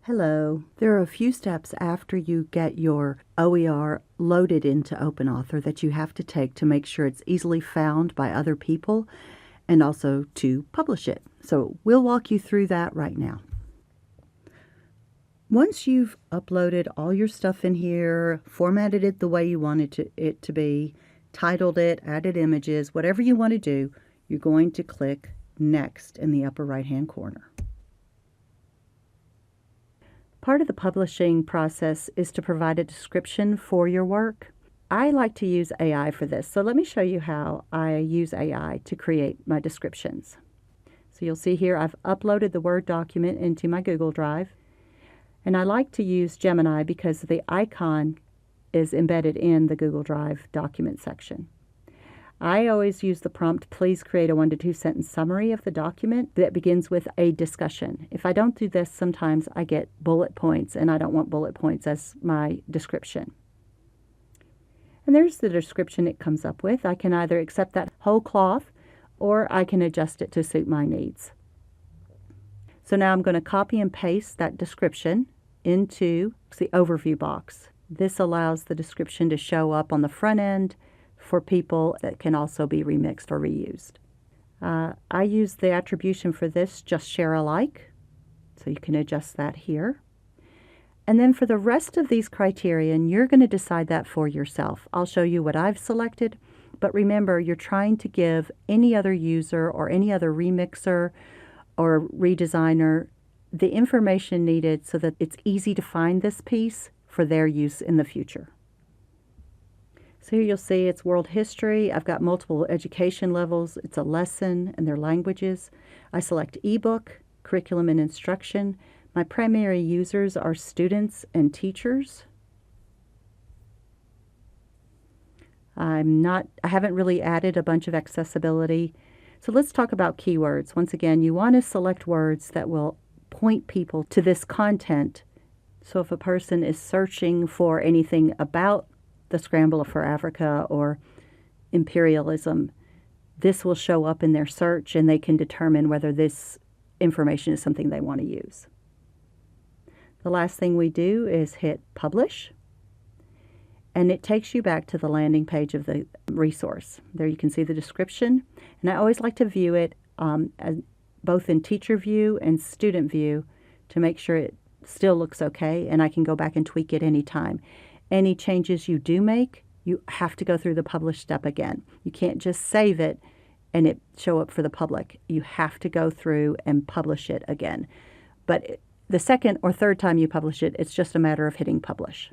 Hello. There are a few steps after you get your OER loaded into OpenAuthor that you have to take to make sure it's easily found by other people and also to publish it. So we'll walk you through that right now. Once you've uploaded all your stuff in here, formatted it the way you wanted it to be, titled it, added images, whatever you want to do, you're going to click Next in the upper right-hand corner. Part of the publishing process is to provide a description for your work. I like to use AI for this, so let me show you how I use AI to create my descriptions. So you'll see here I've uploaded the Word document into my Google Drive, and I like to use Gemini because the icon is embedded in the Google Drive document section. I always use the prompt, please create a 1 to 2 sentence summary of the document that begins with a discussion. If I don't do this, sometimes I get bullet points, and I don't want bullet points as my description. And there's the description it comes up with. I can either accept that whole cloth, or I can adjust it to suit my needs. So now I'm going to copy and paste that description into the overview box. This allows the description to show up on the front end for people that can also be remixed or reused. I use the attribution for this, just share alike, so you can adjust that here. And then for the rest of these criterion, you're going to decide that for yourself. I'll show you what I've selected, but remember, you're trying to give any other user or any other remixer or redesigner the information needed so that it's easy to find this piece for their use in the future. So here you'll see it's world history. I've got multiple education levels. It's a lesson and their languages. I select ebook, curriculum and instruction. My primary users are students and teachers. I haven't really added a bunch of accessibility. So let's talk about keywords. Once again, you want to select words that will point people to this content. So if a person is searching for anything about the scramble for Africa or imperialism, this will show up in their search and they can determine whether this information is something they want to use. The last thing we do is hit publish, and it takes you back to the landing page of the resource. There you can see the description, and I always like to view it both in teacher view and student view to make sure it still looks okay, and I can go back and tweak it anytime. Any changes you do make, you have to go through the publish step again. You can't just save it and it show up for the public. You have to go through and publish it again. But the second or third time you publish it, it's just a matter of hitting publish.